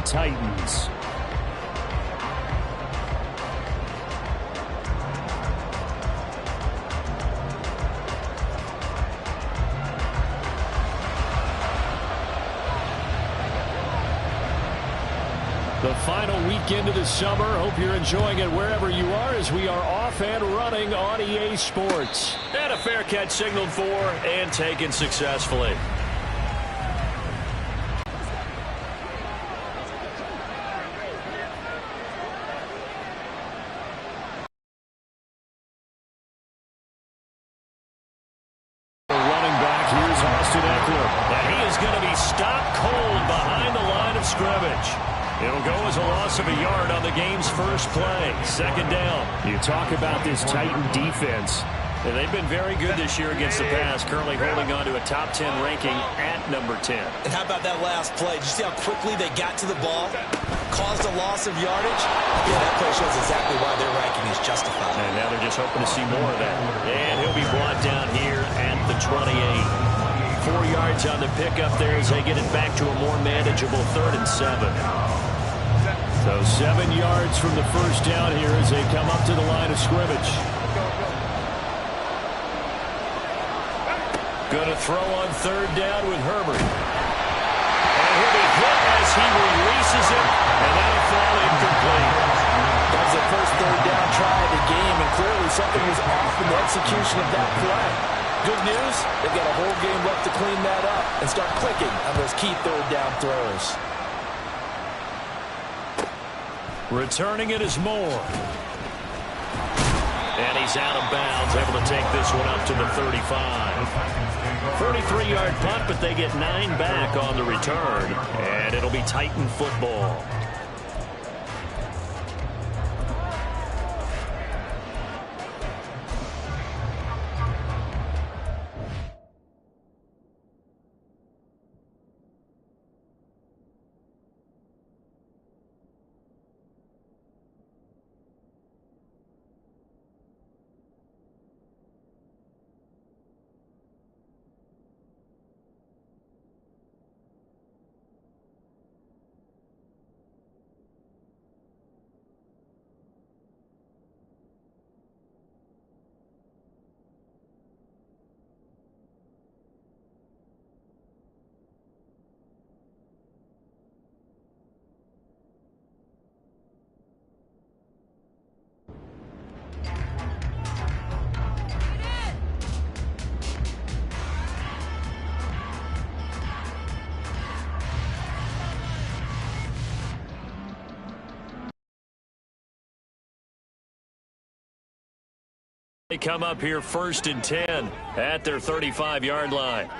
Titans. The final weekend of the summer. Hope you're enjoying it wherever you are as we are off and running on EA Sports. And a fair catch signaled for and taken successfully. Running back, here's Austin Ekeler. And he is going to be stopped cold behind the line of scrimmage. It'll go as a loss of a yard on the game's first play. Second down. You talk about this Titan defense. And they've been very good this year against the pass, currently holding on to a top 10 ranking at number 10. And how about that last play? Did you see how quickly they got to the ball? Caused a loss of yardage? Yeah, that play shows exactly why their ranking is justified. And now they're just hoping to see more of that. And he'll be brought down here at the 28. 4 yards on the pickup there as they get it back to a more manageable 3rd and 7. So 7 yards from the first down here as they come up to the line of scrimmage. Going to throw on 3rd down with Herbert. And he'll be hit as he releases it, and that'll fall incomplete. That was the first 3rd down try of the game, and clearly something was off in the execution of that play. Good news, they've got a whole game left to clean that up and start clicking on those key 3rd down throws. Returning it is Moore. And he's out of bounds, able to take this one up to the 35. 33-yard punt, but they get 9 back on the return. And it'll be Titan football. They come up here 1st and 10 at their 35-yard line.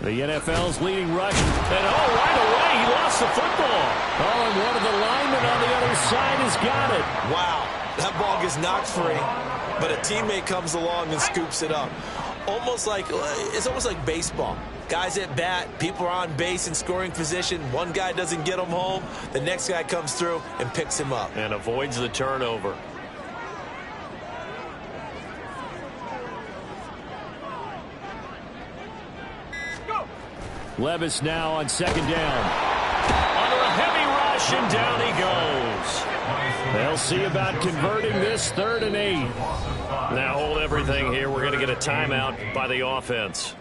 The NFL's leading rush. And right away, he lost the football. Oh, and one of the linemen on the other side has got it. Wow, that ball gets knocked free, but a teammate comes along and scoops it up. It's almost like baseball. Guys at bat, people are on base in scoring position. One guy doesn't get him home. The next guy comes through and picks him up. And avoids the turnover. Levis now on 2nd down. Under a heavy rush, and down he goes. They'll see about converting this 3rd and 8. Now hold everything here. We're going to get a timeout by the offense.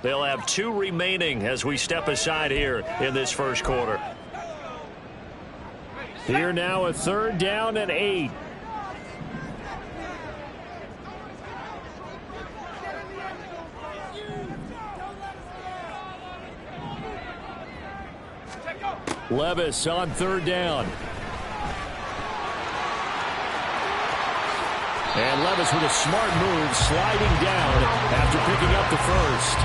They'll have 2 remaining as we step aside here in this first quarter. Here now a 3rd down and 8. Levis on 3rd down. And Levis with a smart move, sliding down after picking up the first.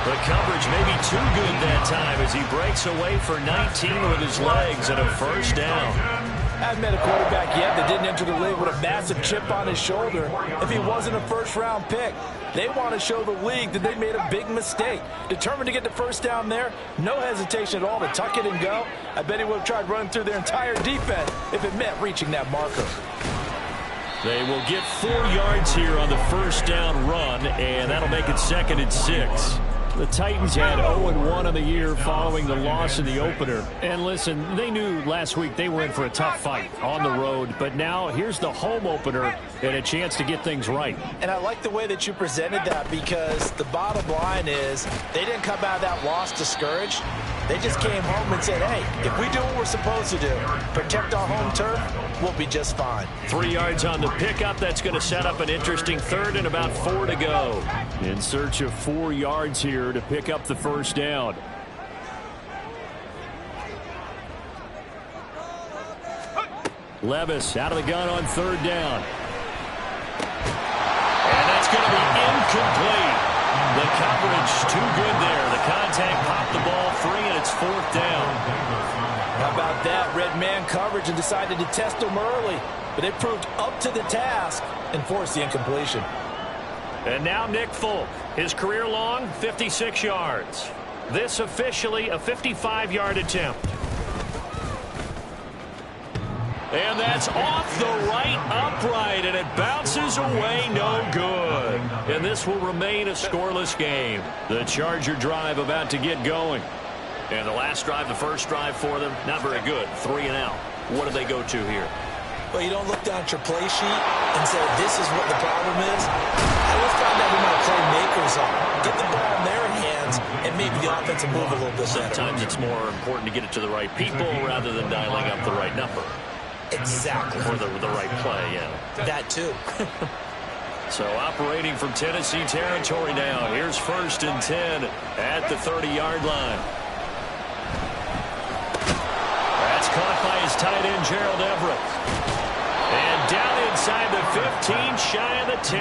The coverage may be too good that time as he breaks away for 19 with his legs and a first down. I haven't met a quarterback yet that didn't enter the league with a massive chip on his shoulder if he wasn't a first-round pick. They want to show the league that they made a big mistake. Determined to get the first down there, no hesitation at all to tuck it and go. I bet he would have tried running through their entire defense if it meant reaching that marker. They will get 4 yards here on the first down run, and that'll make it 2nd and 6. The Titans had 0-1 on the year following the loss in the opener. And listen, they knew last week they were in for a tough fight on the road. But now here's the home opener and a chance to get things right. And I like the way that you presented that, because the bottom line is they didn't come out of that loss discouraged. They just came home and said, hey, if we do what we're supposed to do, protect our home turf, we'll be just fine. 3 yards on the pickup. That's going to set up an interesting third and about 4 to go. In search of 4 yards here to pick up the first down. Levis out of the gun on third down. And that's going to be incomplete. The coverage too good there. The contact popped the ball free, and it's 4th down. How about that? Red man coverage and decided to test them early. But they proved up to the task and forced the incompletion. And now Nick Folk. His career long, 56 yards. This officially a 55-yard attempt. And that's off the right upright, and it bounces away no good. And this will remain a scoreless game. The Charger drive about to get going. And the last drive, the first drive for them, not very good. 3 and out. What do they go to here? Well, you don't look down at your play sheet and say, this is what the problem is. I would find out who my playmakers are. Get the ball in their hands, and maybe the offense will move a little bit better. Sometimes it's more important to get it to the right people rather than dialing up the right number. Exactly. Or the right play, yeah. That too. So operating from Tennessee territory now. Here's 1st and 10 at the 30-yard line. That's caught by his tight end, Gerald Everett. And down inside the 15, shy of the 10.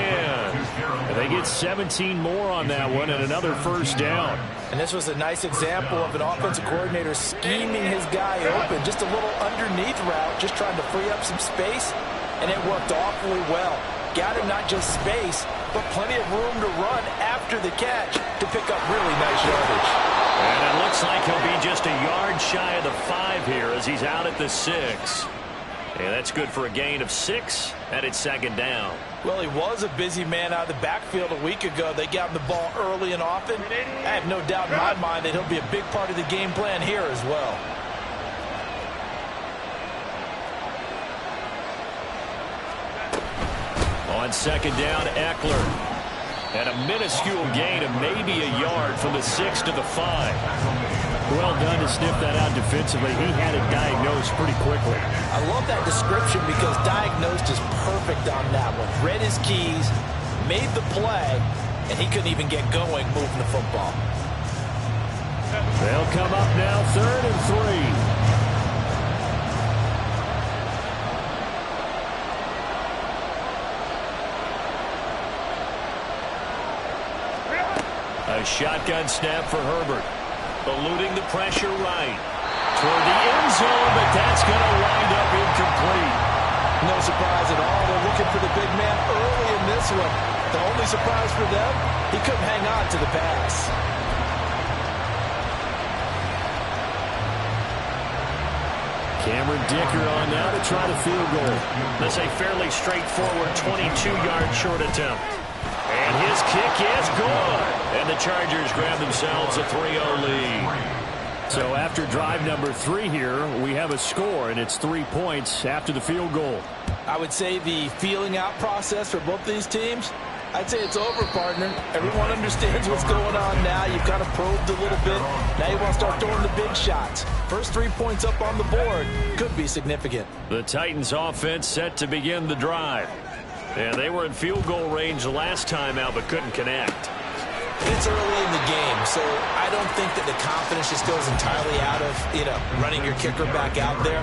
And they get 17 more on that one and another first down. And this was a nice example of an offensive coordinator scheming his guy open. Just a little underneath route, just trying to free up some space, and it worked awfully well. Got him not just space, but plenty of room to run after the catch to pick up really nice yardage. And it looks like he'll be just a yard shy of the 5 here as he's out at the 6. And that's good for a gain of 6, and it's 2nd down. Well, he was a busy man out of the backfield a week ago. They got him the ball early and often. I have no doubt in my mind that he'll be a big part of the game plan here as well. On 2nd down, Eckler. And a minuscule gain of maybe a yard from the 6 to the 5. Well done to sniff that out defensively. He had it diagnosed pretty quickly. I love that description because diagnosed is perfect on that one. Read his keys, made the play, and he couldn't even get going moving the football. They'll come up now 3rd and 3. A shotgun snap for Herbert. Eluding the pressure right. Toward the end zone, but that's going to wind up incomplete. No surprise at all. They're looking for the big man early in this one. The only surprise for them, he couldn't hang on to the pass. Cameron Dicker on now to try the field goal. That's a fairly straightforward 22-yard short attempt. And his kick is good. And the Chargers grab themselves a 3-0 lead. So after drive number 3 here, we have a score, and it's 3 points after the field goal. I would say the feeling out process for both these teams, I'd say it's over, partner. Everyone understands what's going on now. You've kind of probed a little bit. Now you want to start throwing the big shots. First 3 points up on the board could be significant. The Titans offense set to begin the drive. And they were in field goal range the last time out, but couldn't connect. It's early in the game, so I don't think that the confidence just goes entirely out of, running your kicker back out there.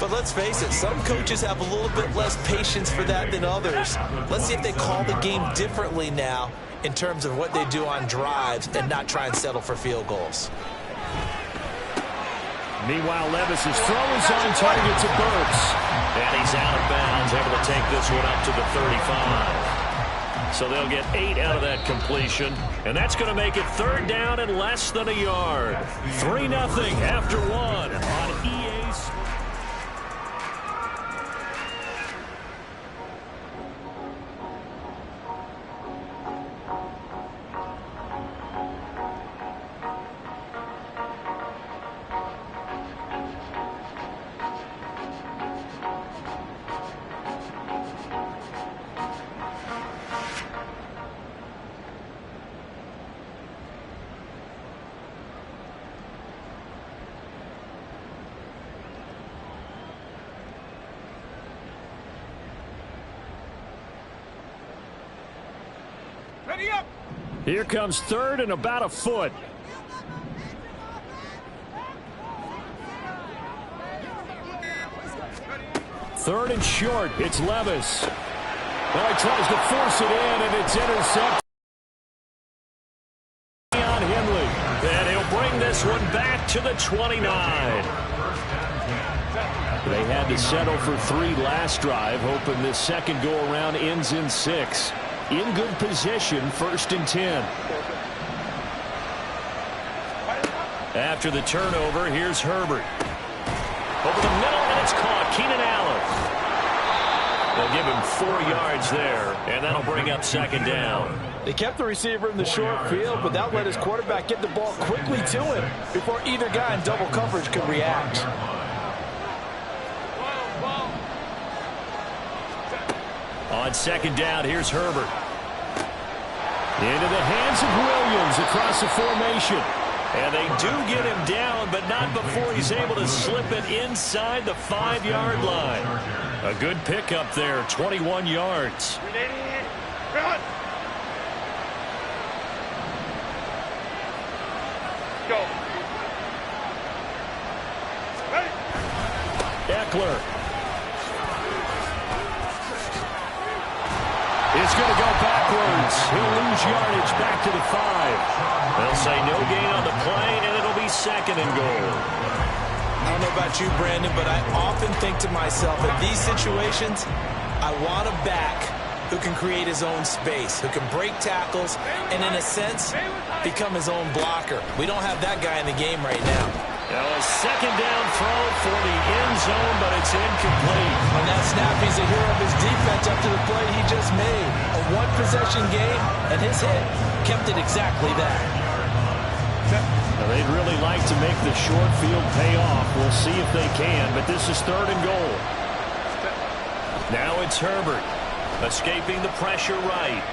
But let's face it, some coaches have a little bit less patience for that than others. Let's see if they call the game differently now in terms of what they do on drives and not try and settle for field goals. Meanwhile, Levis' throw is on target to Burks. And he's out of bounds, able to take this one up to the 35. So they'll get 8 out of that completion. And that's going to make it 3rd down and less than a yard. 3-0 after 1 on EA Sports. Here comes third and about a foot. Third and short. It's Levis. Well, he tries to force it in, and it's intercepted. On Henley. And he'll bring this one back to the 29. They had to settle for 3 last drive, hoping this second go-around ends in 6. In good position, 1st and 10. After the turnover, here's Herbert. Over the middle, and it's caught. Keenan Allen. They'll give him 4 yards there, and that'll bring up 2nd down. They kept the receiver in the short field, but that let his quarterback get the ball quickly to him before either guy in double coverage could react. On 2nd down, here's Herbert. Into the hands of Williams across the formation. And they do get him down, but not before he's able to slip it inside the 5-yard line. A good pickup there, 21 yards. Go. Eckler. It's going to go backwards. He'll lose yardage back to the 5. They'll say no gain on the play, and it'll be 2nd and goal. I don't know about you, Brandon, but I often think to myself, in these situations, I want a back who can create his own space, who can break tackles, and in a sense, become his own blocker. We don't have that guy in the game right now. Now a 2nd down throw for the end zone, but it's incomplete. On that snap, he's a hero of his defense after the play he just made. A one-possession game, and his hit kept it exactly that. Now they'd really like to make the short field pay off. We'll see if they can, but this is 3rd and goal. Now it's Herbert, escaping the pressure right.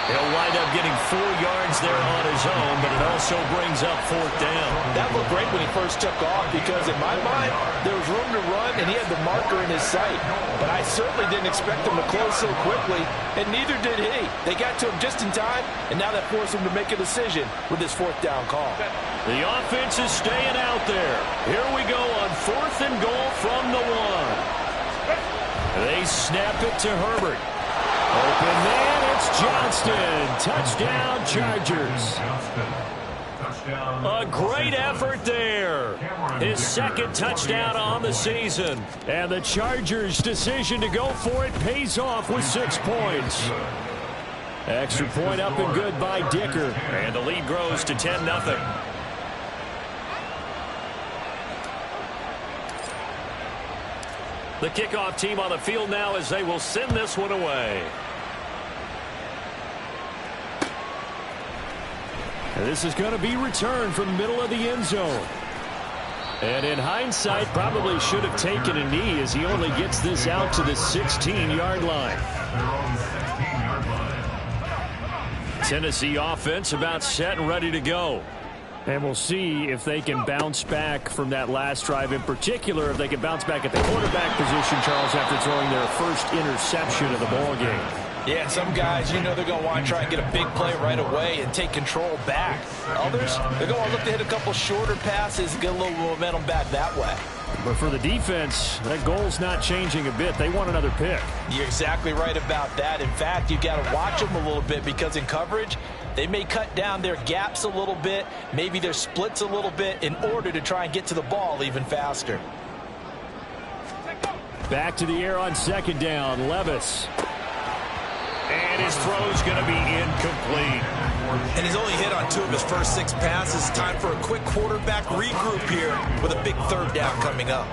He'll wind up getting 4 yards there on his own, but it also brings up 4th down. That looked great when he first took off because, in my mind, there was room to run, and he had the marker in his sight. But I certainly didn't expect him to close so quickly, and neither did he. They got to him just in time, and now that forced him to make a decision with his 4th down call. The offense is staying out there. Here we go on 4th and goal from the 1. They snap it to Herbert. Open man, it's Johnston. Touchdown, Chargers. A great effort there. His 2nd touchdown on the season. And the Chargers' decision to go for it pays off with 6 points. Extra point up and good by Dicker. And the lead grows to 10-0. The kickoff team on the field now as they will send this one away. And this is going to be returned from the middle of the end zone. And in hindsight, probably should have taken a knee as he only gets this out to the 16-yard line. Tennessee offense about set and ready to go. And we'll see if they can bounce back from that last drive, in particular if they can bounce back at the quarterback position, Charles, after throwing their first interception of the ball game. Yeah, some guys, you know, they're going to want to try and get a big play right away and take control back. Others, they're going to look to hit a couple shorter passes and get a little momentum back that way. But for the defense, that goal's not changing a bit. They want another pick. You're exactly right about that. In fact, you got to watch them a little bit because in coverage, they may cut down their gaps a little bit, maybe their splits a little bit in order to try and get to the ball even faster. Back to the air on 2nd down, Levis. And his throw's going to be incomplete. And he's only hit on 2 of his first 6 passes. Time for a quick quarterback regroup here with a big 3rd down coming up.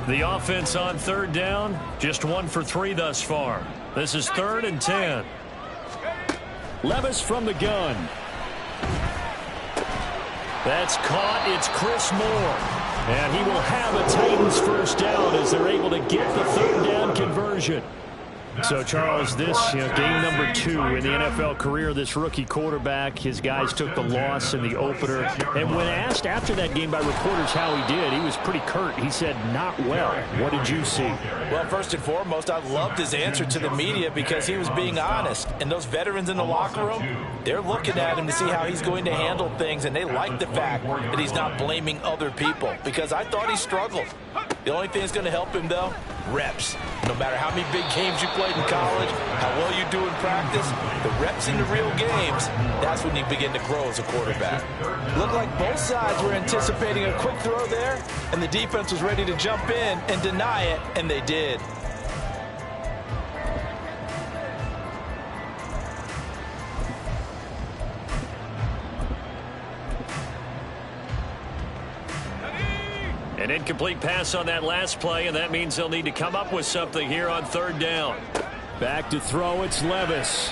The offense on 3rd down, just 1 for 3 thus far. This is 3rd and 10. Levis from the gun. That's caught. It's Chris Moore. And he will have a Titans first down as they're able to get the 3rd down conversion. So, Charles, this game number 2 in the NFL career, this rookie quarterback, his guys took the loss in the opener. And when asked after that game by reporters how he did, he was pretty curt. He said, not well. What did you see? Well, first and foremost, I loved his answer to the media because he was being honest. And those veterans in the locker room, they're looking at him to see how he's going to handle things, and they like the fact that he's not blaming other people because I thought he struggled. The only thing that's going to help him, though, reps. No matter how many big games you played in college, how well you do in practice, the reps in the real games, that's when you begin to grow as a quarterback. Looked like both sides were anticipating a quick throw there, and the defense was ready to jump in and deny it, and they did. An incomplete pass on that last play, and that means they'll need to come up with something here on 3rd down. Back to throw, it's Levis.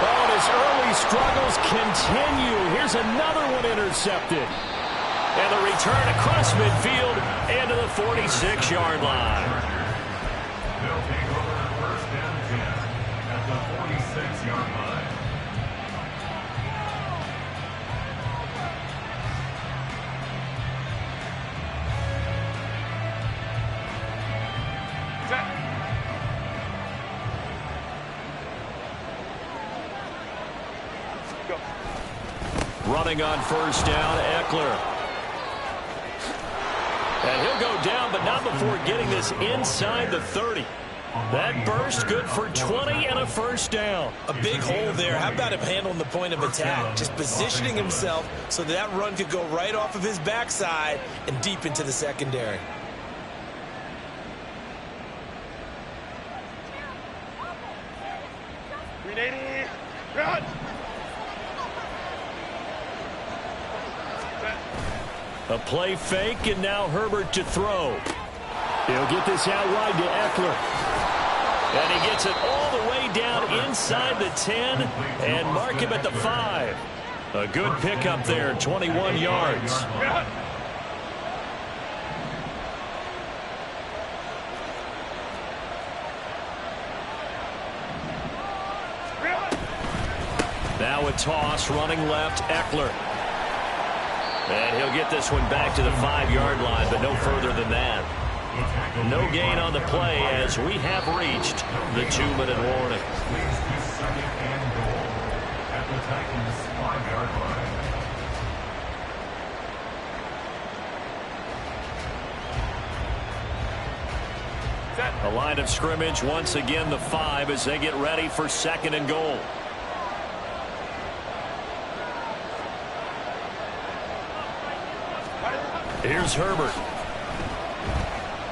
Oh, his early struggles continue. Here's another one intercepted. And the return across midfield and to the 46-yard line. They'll take over 1st and 10 at the 46-yard line. Running on 1st down, Eckler. And he'll go down, but not before getting this inside the 30. That burst good for 20 and a 1st down. A big hole there. How about him handling the point of attack? Just positioning himself so that run could go right off of his backside and deep into the secondary. Run! A play fake, and now Herbert to throw. He'll get this out wide to Eckler. And he gets it all the way down inside the 10 and mark him at the 5. A good pickup there, 21 yards. Now a toss, running left, Eckler. And he'll get this one back to the 5-yard line, but no further than that. No gain on the play as we have reached the 2-minute warning. At the Titans 5-yard line. A line of scrimmage, once again the 5 as they get ready for 2nd and goal. Here's Herbert.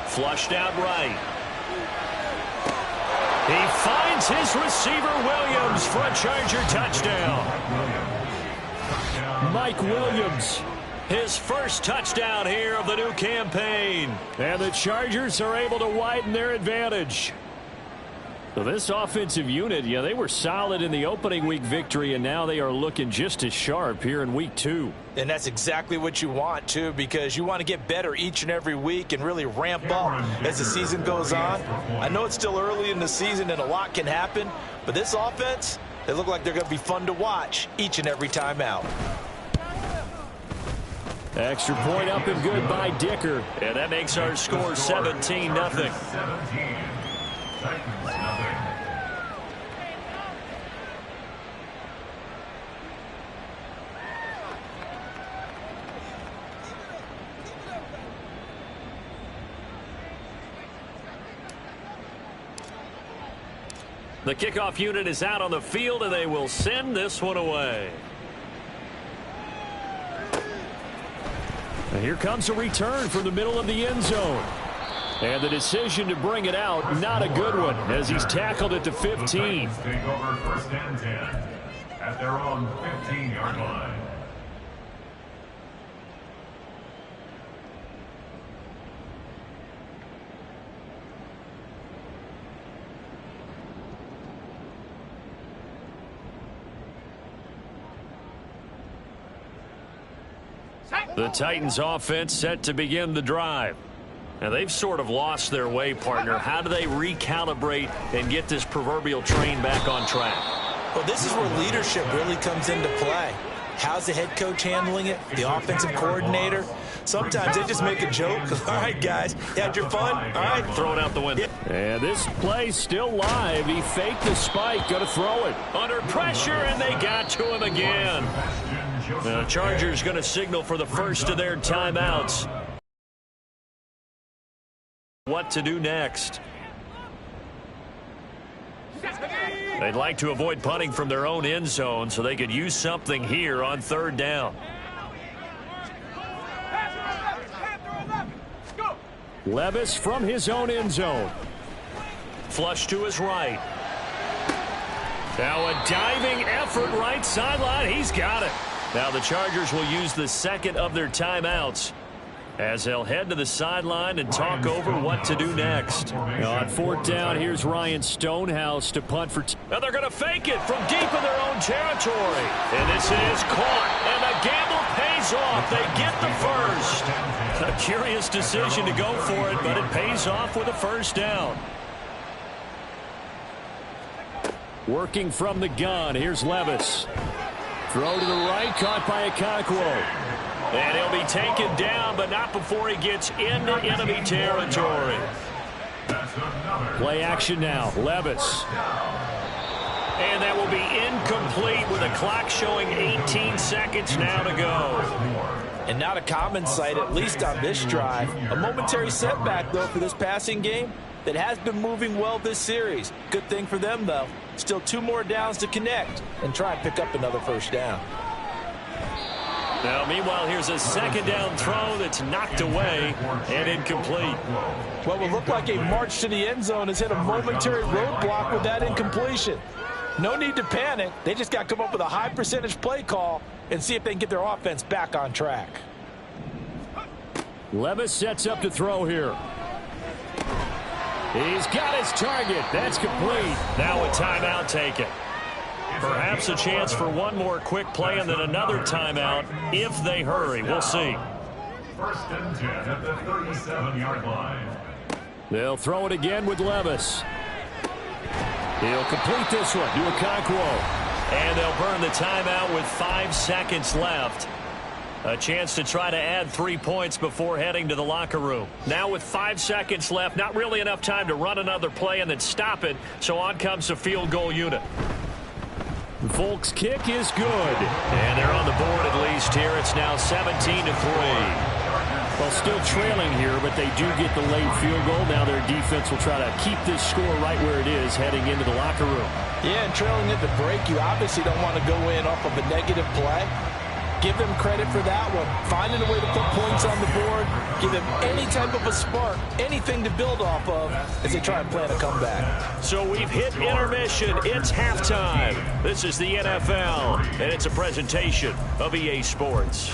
Flushed out right. He finds his receiver Williams for a Charger touchdown. Mike Williams. His first touchdown here of the new campaign. And the Chargers are able to widen their advantage. So this offensive unit, they were solid in the opening week victory, and now they are looking just as sharp here in week 2. And that's exactly what you want, too, because you want to get better each and every week and really ramp up as the season goes on. I know it's still early in the season and a lot can happen, but this offense, they look like they're going to be fun to watch each and every time out. Extra point up and good by Dicker. And that makes our score 17-0. The kickoff unit is out on the field, and they will send this one away. And here comes a return from the middle of the end zone. And the decision to bring it out, not a good one, as he's tackled at the 15. Take over 1st and 10 at their own 15-yard line. The Titans offense set to begin the drive. Now, they've sort of lost their way, partner. How do they recalibrate and get this proverbial train back on track? Well, this is where leadership really comes into play. How's the head coach handling it? The offensive coordinator? Sometimes they just make a joke. All right, guys, you had your fun? All right, throw it out the window. And this play's still live. He faked the spike, going to throw it. Under pressure, and they got to him again. The Chargers going to signal for the first of their timeouts. What to do next? They'd like to avoid punting from their own end zone so they could use something here on third down. Levis from his own end zone. Flush to his right. Now a diving effort right sideline. He's got it. Now the Chargers will use the second of their timeouts as they'll head to the sideline and talk over what to do next. Now on fourth down, here's Ryan Stonehouse to punt for... Now they're going to fake it from deep in their own territory. And this is caught. And the gamble pays off. They get the first. A curious decision to go for it, but it pays off with a first down. Working from the gun, here's Levis. Throw to the right, caught by Okonkwo. And he'll be taken down, but not before he gets into enemy territory. Play action now, Levis. And that will be incomplete with the clock showing 18 seconds now to go. And not a common sight, at least on this drive. A momentary setback, though, for this passing game that has been moving well this series. Good thing for them, though. Still 2 more downs to connect and try and pick up another first down. Now, meanwhile, here's a second down throw that's knocked away and incomplete. What would look like a march to the end zone has hit a momentary roadblock with that incompletion. No need to panic. They just got to come up with a high percentage play call and see if they can get their offense back on track. Levis sets up to throw here. He's got his target. That's complete. Now a timeout taken. Perhaps a chance for one more quick play and then another timeout if they hurry. We'll see. First and 10 at the 37-yard line. They'll throw it again with Levis. He'll complete this one to Okonkwo. And they'll burn the timeout with 5 seconds left. A chance to try to add 3 points before heading to the locker room. Now with 5 seconds left, not really enough time to run another play and then stop it. So on comes the field goal unit. Volk's kick is good. And they're on the board at least here. It's now 17-3. Well, still trailing here, but they do get the late field goal. Now their defense will try to keep this score right where it is heading into the locker room. Yeah, and trailing at the break, you obviously don't want to go in off of a negative play. Give them credit for that one. Finding a way to put points on the board. Give them any type of a spark, anything to build off of as they try and plan a comeback. So we've hit intermission. It's halftime. This is the NFL, and it's a presentation of EA Sports.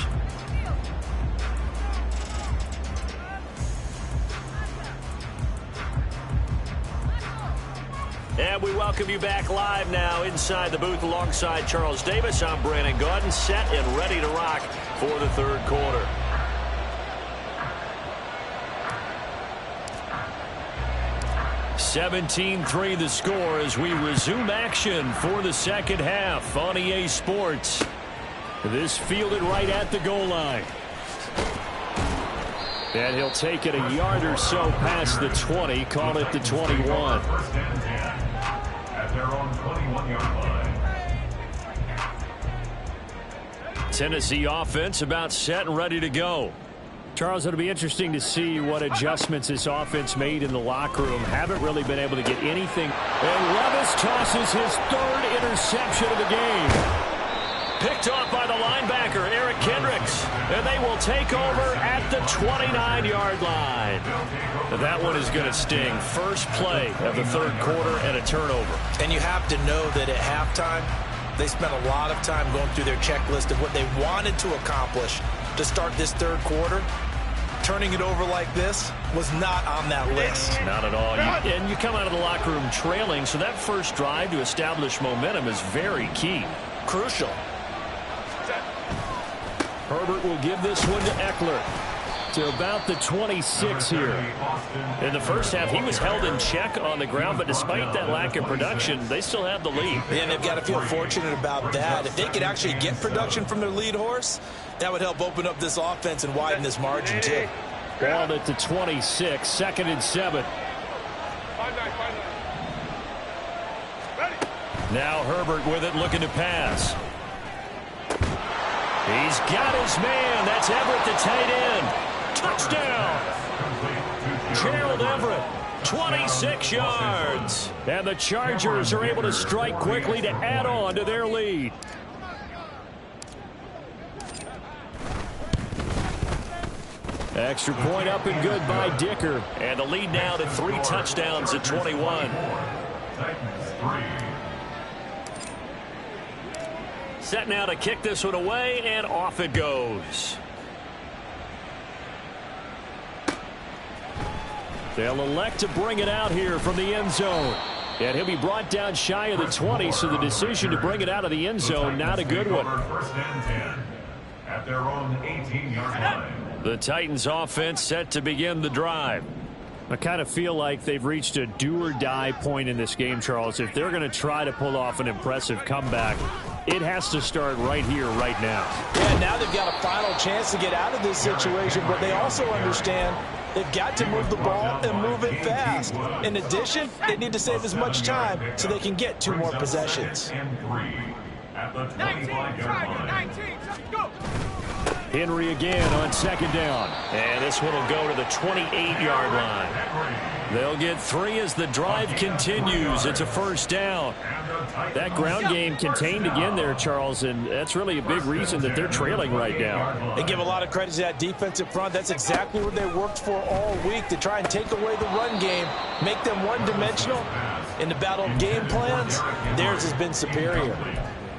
And we welcome you back live now inside the booth alongside Charles Davis. I'm Brandon Gaudin, set and ready to rock for the third quarter. (17-3) the score as we resume action for the second half on EA Sports. This fielded right at the goal line. And he'll take it a yard or so past the 20, call it the 21. First and 10 at their own 21-yard line. Tennessee offense about set and ready to go. Charles, it'll be interesting to see what adjustments this offense made in the locker room. Haven't really been able to get anything. And Levis tosses his 3rd interception of the game. Picked off by the linebacker, Eric Kendricks. And they will take over at the 29-yard line. That one is going to sting. First play of the third quarter and a turnover. And you have to know that at halftime, they spent a lot of time going through their checklist of what they wanted to accomplish to start this third quarter. Turning it over like this was not on that list. Not at all. And you come out of the locker room trailing, so that first drive to establish momentum is very key. Crucial. Herbert will give this one to Eckler. to about the 26 here. In the first half, he was held in check on the ground, but despite that lack of production, they still have the lead. And they've got to feel fortunate about that. If they could actually get production from their lead horse, that would help open up this offense and widen this margin too. Ball at the 26, 2nd and 7. Now Herbert with it, looking to pass. He's got his man. That's Everett, the tight end. Touchdown. Gerald Everett, 26 yards. And the Chargers are able to strike quickly to add on to their lead. Extra point up and good by Dicker. And the lead now to 3 touchdowns at 21. Set now to kick this one away, and off it goes. They'll elect to bring it out here from the end zone. And he'll be brought down shy of the 20, so the decision to bring it out of the end zone, not a good one. First and 10 at their own 18-yard line. The Titans offense set to begin the drive. I kind of feel like they've reached a do-or-die point in this game, Charles. If they're going to try to pull off an impressive comeback, it has to start right here, right now. Yeah, now they've got a final chance to get out of this situation, but they also understand they've got to move the ball and move it fast. In addition, they need to save as much time so they can get 2 more possessions. And 3 at the 25-yard line. Henry again on 2nd down. And this one will go to the 28-yard line. They'll get 3 as the drive continues. It's a first down. That ground game contained again there, Charles, and that's really a big reason that they're trailing right now. They give a lot of credit to that defensive front. That's exactly what they worked for all week, to try and take away the run game, make them one-dimensional. In the battle of game plans, theirs has been superior.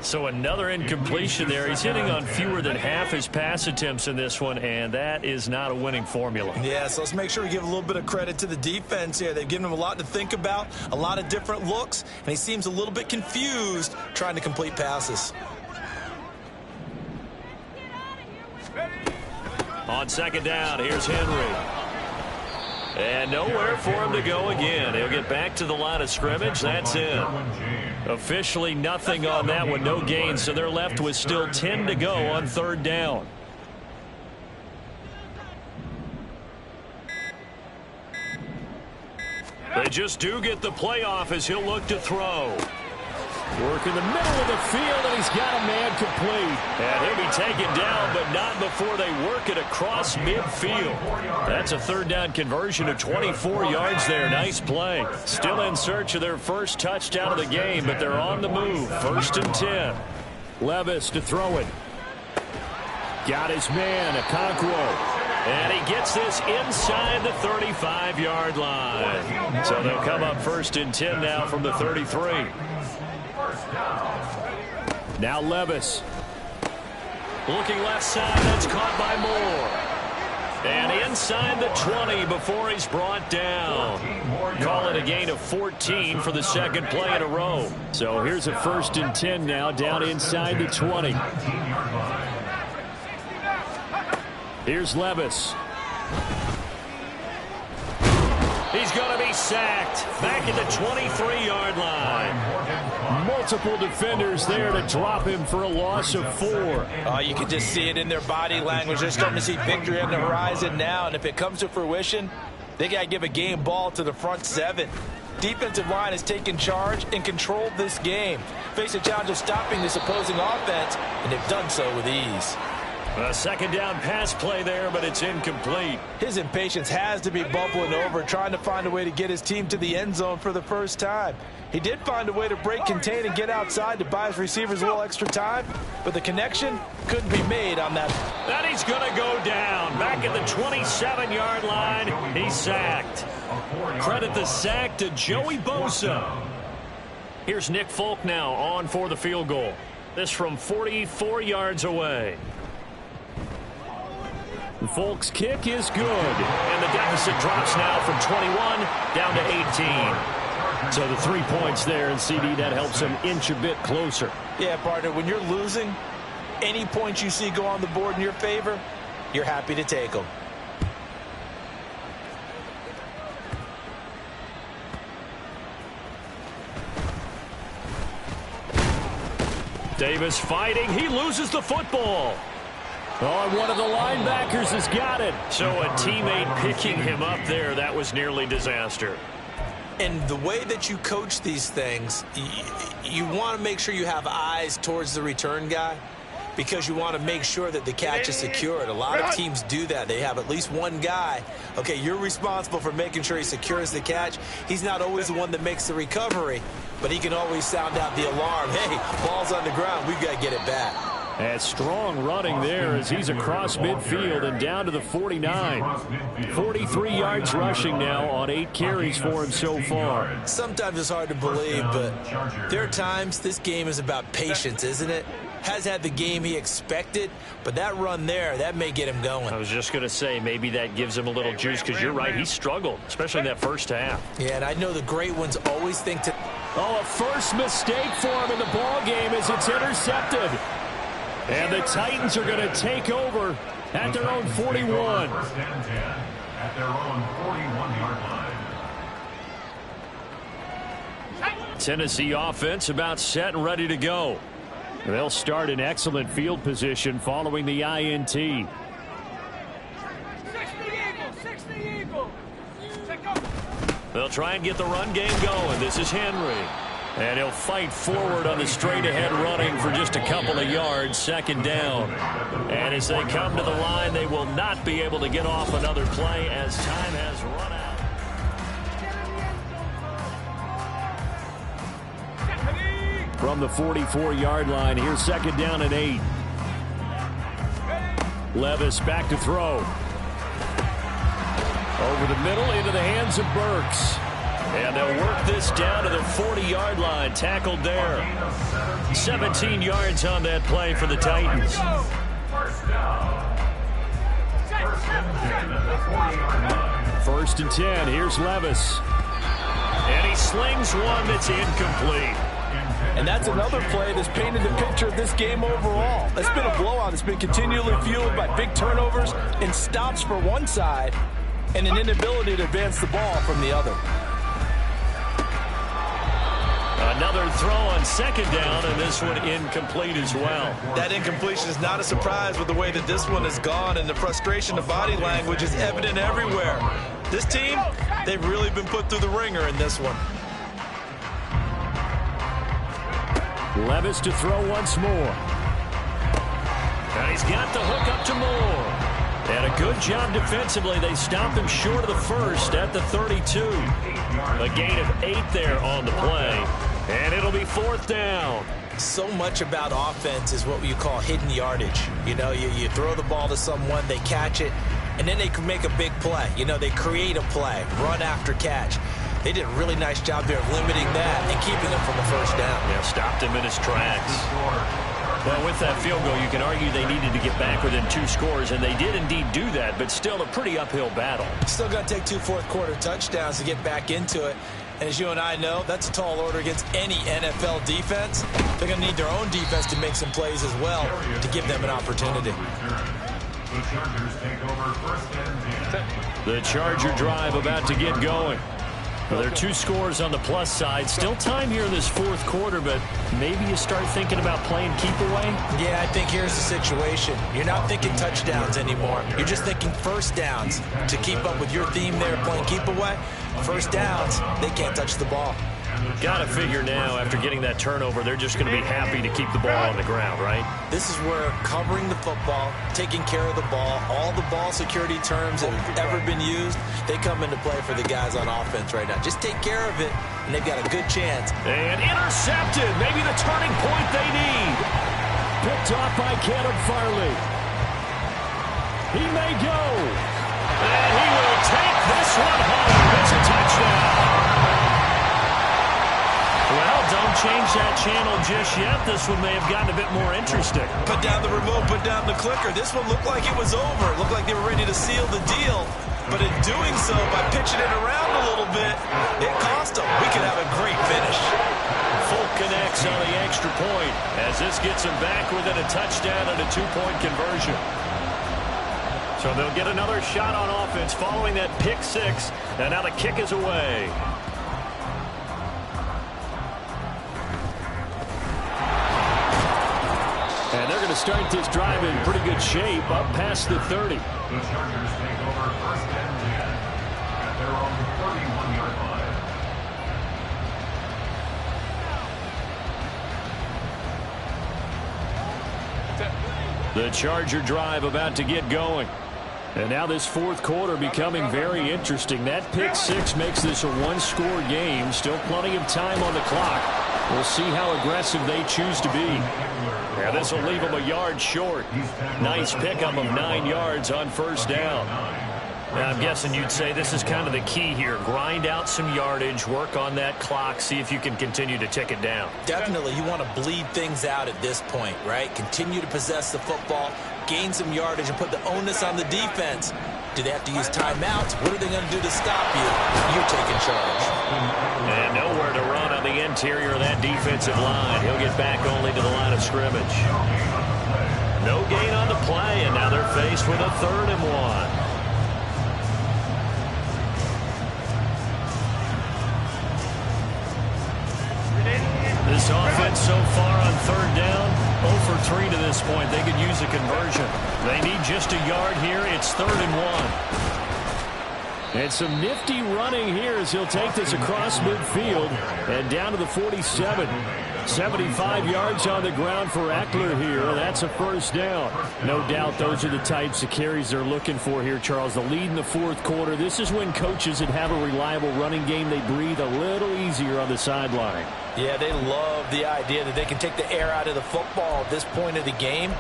So another incompletion there. He's hitting on fewer than half his pass attempts in this one, and that is not a winning formula. Yeah, so let's make sure we give a little bit of credit to the defense here. They've given him a lot to think about, a lot of different looks, and he seems a little bit confused trying to complete passes. On 2nd down, here's Henry. And nowhere for him to go again. He'll get back to the line of scrimmage. That's it. Officially nothing on that one, no gain, so they're left with still 10 to go on 3rd down. They just do get the playoff as he'll look to throw. Work in the middle of the field, and he's got a man complete. And he'll be taken down, but not before they work it across midfield. That's a 3rd down conversion of 24 yards there. Nice play. Still in search of their first touchdown of the game, but they're on the move. 1st and 10. Levis to throw it. Got his man, Okonkwo. And he gets this inside the 35-yard line. So they'll come up 1st and 10 now from the 33. Now Levis. Looking left side, that's caught by Moore. And inside the 20 before he's brought down. Call it a gain of 14 for the 2nd play in a row. So here's a 1st and 10 now, down inside the 20. Here's Levis. He's going to be sacked back at the 23-yard line. Multiple defenders there to drop him for a loss of 4. You can just see it in their body language. They're starting to see victory on the horizon now, and if it comes to fruition, they got to give a game ball to the front 7. Defensive line has taken charge and controlled this game. Face a challenge of stopping this opposing offense, and they've done so with ease. A 2nd down pass play there, but it's incomplete. His impatience has to be bubbling over, trying to find a way to get his team to the end zone for the first time. He did find a way to break, contain, and get outside to buy his receivers a little extra time, but the connection couldn't be made on that. And he's going to go down. Back at the 27-yard line, he's sacked. Credit the sack to Joey Bosa. Here's Nick Folk now on for the field goal. This from 44 yards away. Folk's kick is good. And the deficit drops now from 21 down to 18. So the 3 points there, and CD, that helps him inch a bit closer. Yeah, partner, when you're losing, any points you see go on the board in your favor, you're happy to take them. Davis fighting. He loses the football. Oh, and one of the linebackers has got it. So a teammate picking him up there, that was nearly disaster. And the way that you coach these things, you want to make sure you have eyes towards the return guy because you want to make sure that the catch is secured. A lot of teams do that. They have at least one guy. Okay, you're responsible for making sure he secures the catch. He's not always the one that makes the recovery, but he can always sound out the alarm. Hey, ball's on the ground. We've got to get it back. And strong running there as he's across midfield and down to the 49. 43 yards rushing now on 8 carries for him so far. Sometimes it's hard to believe, but there are times this game is about patience, isn't it? Has had the game he expected, but that run there, that may get him going. I was just going to say maybe that gives him a little juice because you're right, he struggled, especially in that first half. Yeah, and I know the great ones always think to... Oh, a first mistake for him in the ball game as it's intercepted. And the Titans are going to take over at their own 41. First and 10 at their own 41-yard line. Tennessee offense about set and ready to go. They'll start in excellent field position following the INT. 60 Eagle. They'll try and get the run game going. This is Henry. And he'll fight forward on the straight-ahead running for just a couple of yards, second down. And as they come to the line, they will not be able to get off another play as time has run out. From the 44-yard line, here's second down and 8. Levis back to throw. Over the middle into the hands of Burks. And they'll work this down to the 40-yard line. Tackled there. 17 yards on that play for the Titans. First down. First and 10 at the 40-yard line. First and 10. Here's Levis. And he slings one that's incomplete. And that's another play that's painted the picture of this game overall. It's been a blowout. It's been continually fueled by big turnovers and stops for one side and an inability to advance the ball from the other. Another throw on second down, and this one incomplete as well. That incompletion is not a surprise with the way that this one has gone, and the frustration, the body language is evident everywhere. This team, they've really been put through the ringer in this one. Levis to throw once more. And he's got the hook up to Moore. And a good job defensively. They stopped him short of the first at the 32. A gain of 8 there on the play. And it'll be fourth down. So much about offense is what you call hidden yardage. You know, you throw the ball to someone, they catch it, and then they can make a big play. You know, they create a play, run after catch. They did a really nice job there of limiting that and keeping him from a first down. Yeah, stopped him in his tracks. Well, with that field goal, you can argue they needed to get back within 2 scores, and they did indeed do that, but still a pretty uphill battle. Still got to take 2 fourth-quarter touchdowns to get back into it. And as you and I know, that's a tall order against any NFL defense. They're going to need their own defense to make some plays as well to give them an opportunity. The Chargers take over first and 10. The Charger drive about to get going. Well, there are 2 scores on the plus side. Still time here in this fourth quarter, but maybe you start thinking about playing keep away? Yeah, I think here's the situation. You're not thinking touchdowns anymore. You're just thinking first downs. To keep up with your theme there, playing keep away, first downs, they can't touch the ball. Got to figure now, after getting that turnover, they're just going to be happy to keep the ball on the ground, right? This is where covering the football, taking care of the ball, all the ball security terms that have ever been used, they come into play for the guys on offense right now. Just take care of it, and they've got a good chance. And intercepted. Maybe the turning point they need. Picked off by Caleb Farley. He may go. And he will take this one home. It's a touchdown. Well, don't change that channel just yet. This one may have gotten a bit more interesting. Put down the remote, put down the clicker. This one looked like it was over. It looked like they were ready to seal the deal. But in doing so, by pitching it around a little bit, it cost them. We could have a great finish. Folk connects on the extra point as this gets them back within a touchdown and a 2-point conversion. So they'll get another shot on offense following that pick 6. And now the kick is away. to start this drive in pretty good shape, up past the 30. The Chargers take over first and 10 at their own 31-yard line. The Charger drive about to get going. And now this fourth quarter becoming very interesting. That pick six makes this a one-score game. Still plenty of time on the clock. We'll see how aggressive they choose to be. Yeah, this will leave them a yard short. Nice pickup of 9 yards on first down. Now, I'm guessing you'd say this is kind of the key here. Grind out some yardage, work on that clock, see if you can continue to tick it down. Definitely, you want to bleed things out at this point, right? Continue to possess the football, gain some yardage, and put the onus on the defense. Do they have to use timeouts? What are they going to do to stop you? You're taking charge. And nowhere to run on the interior of that defensive line. He'll get back only to the line of scrimmage. No gain on the play, and now they're faced with a 3rd and 1. This offense so far on 3rd down, 0 for 3 to this point. They could use a conversion. They need just a yard here. It's 3rd and 1. And some nifty running here as he'll take this across midfield and down to the 47. 75 yards on the ground for Eckler here. That's a first down. No doubt those are the types of carries they're looking for here, Charles. The lead in the fourth quarter. This is when coaches that have a reliable running game, they breathe a little easier on the sideline. Yeah, they love the idea that they can take the air out of the football at this point of the game.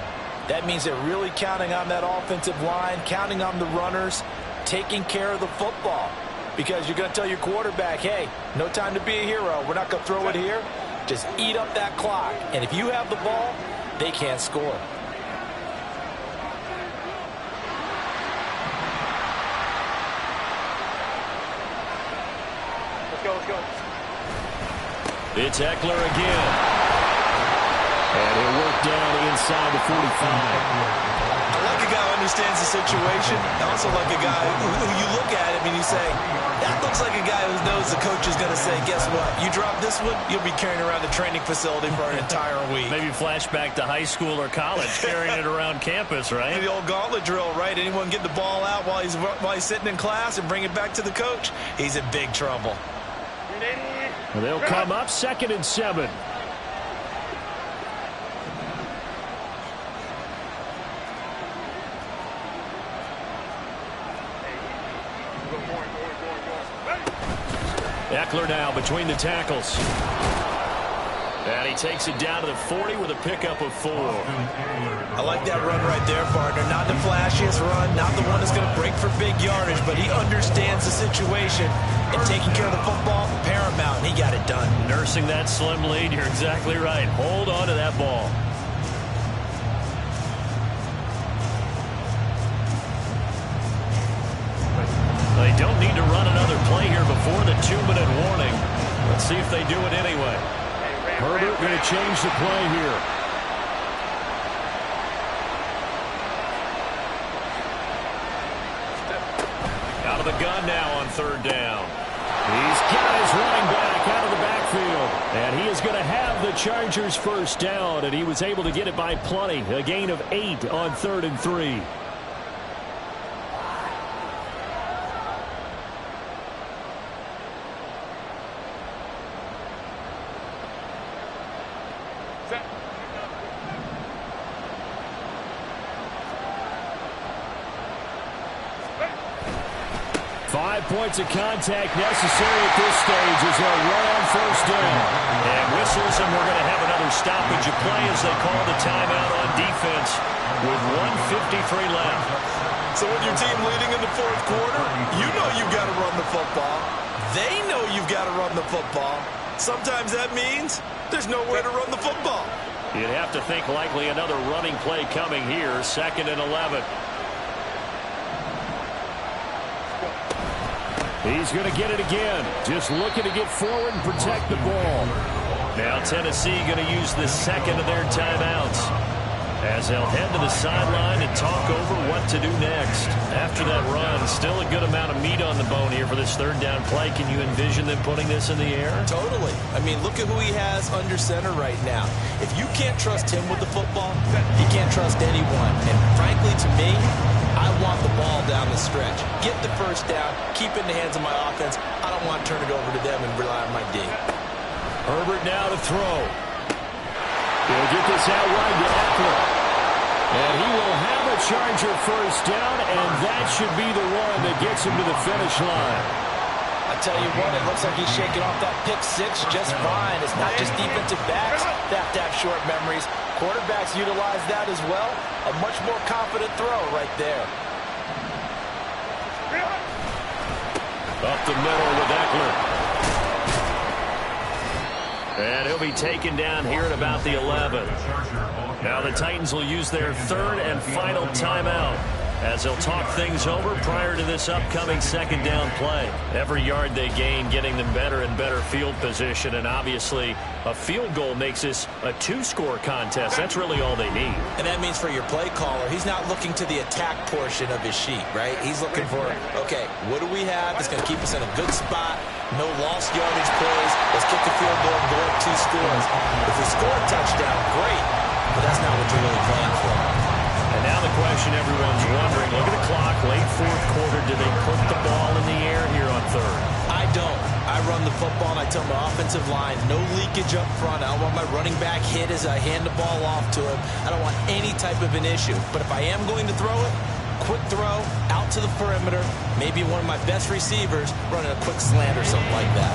That means they're really counting on that offensive line, counting on the runners, taking care of the football. Because you're going to tell your quarterback, hey, no time to be a hero. We're not going to throw it here. Just eat up that clock. And if you have the ball, they can't score. Let's go, let's go. It's Eckler again. And he'll work down inside the 45. I like a guy who understands the situation. I also like a guy who you look at him and you say, that looks like a guy who knows the coach is going to say, guess what? You drop this one, you'll be carrying around the training facility for an entire week. Maybe flashback to high school or college, carrying it around campus, right? The old gauntlet drill, right? Anyone get the ball out while he's sitting in class and bring it back to the coach? He's in big trouble. They'll come up 2nd and 7. Eckler now between the tackles. And he takes it down to the 40 with a pickup of 4. I like that run right there, partner. Not the flashiest run, not the one that's going to break for big yardage, but he understands the situation, and taking care of the football, paramount, and he got it done. Nursing that slim lead, you're exactly right. Hold on to that ball. They don't need to run another play here before the 2-minute warning. Let's see if they do it anyway. Herbert going to change the play here. Out of the gun now on 3rd down. He's got his running back out of the backfield. And he is going to have the Chargers first down, and he was able to get it by plenty. A gain of 8 on 3rd and 3. Points of contact necessary at this stage as they'll run on first down. And whistles, and we're going to have another stoppage of play as they call the timeout on defense with 1:53 left. So with your team leading in the fourth quarter, you know you've got to run the football. They know you've got to run the football. Sometimes that means there's nowhere to run the football. You'd have to think likely another running play coming here, 2nd and 11. He's going to get it again. Just looking to get forward and protect the ball. Now Tennessee going to use the 2nd of their timeouts as they'll head to the sideline and talk over what to do next. After that run, still a good amount of meat on the bone here for this 3rd down play. Can you envision them putting this in the air? Totally. I mean, look at who he has under center right now. If you can't trust him with the football, you can't trust anyone. And frankly, to me, I want the ball down the stretch. Get the first down, keep it in the hands of my offense. I don't want to turn it over to them and rely on my D. Herbert now to throw. He'll get this out wide to Eckler. And he will have a Charger first down, and that should be the one that gets him to the finish line. I tell you what, it looks like he's shaking off that pick six just fine. It's not just defensive backs that have to have short memories. Quarterbacks utilize that as well. A much more confident throw right there. Up the middle with Eckler. And he'll be taken down here at about the 11. Now the Titans will use their third and final timeout as they'll talk things over prior to this upcoming second down play. Every yard they gain getting them better and better field position, and obviously a field goal makes this a two-score contest. That's really all they need. And that means for your play caller, he's not looking to the attack portion of his sheet, right? He's looking for, okay, what do we have that's going to keep us in a good spot? No lost yardage plays. Let's kick the field goal and go up 2 scores. If we score a touchdown, great, but that's not what you're really playing for. And now the question everyone's wondering, look at the clock, late fourth quarter, do they put the ball in the air here on third? I don't. I run the football and I tell my offensive line, no leakage up front. I don't want my running back hit as I hand the ball off to him. I don't want any type of an issue. But if I am going to throw it, quick throw, out to the perimeter, maybe one of my best receivers running a quick slant or something like that.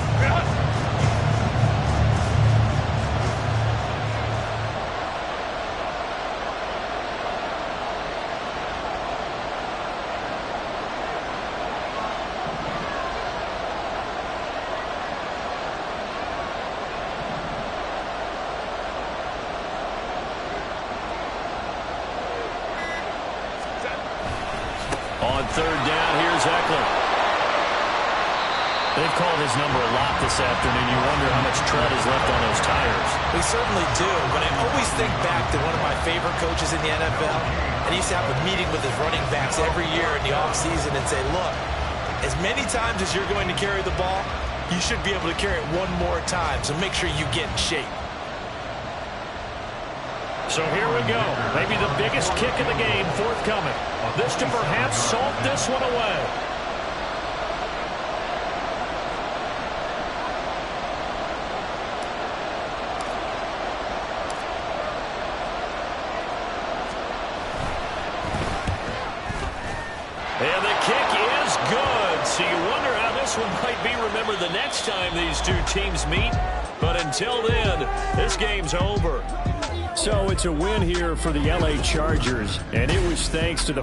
On third down, here's Eckler. They've called his number a lot this afternoon. You wonder how much tread is left on those tires. We certainly do, but I always think back to one of my favorite coaches in the NFL, and he used to have a meeting with his running backs every year in the offseason and say, look, as many times as you're going to carry the ball, you should be able to carry it one more time, so make sure you get in shape. So here we go. Maybe the biggest kick of the game forthcoming. This to perhaps salt this one away. And the kick is good. So you wonder how this one might be remembered the next time these two teams meet. But until then, this game's over. So it's a win here for the LA Chargers, and it was thanks to the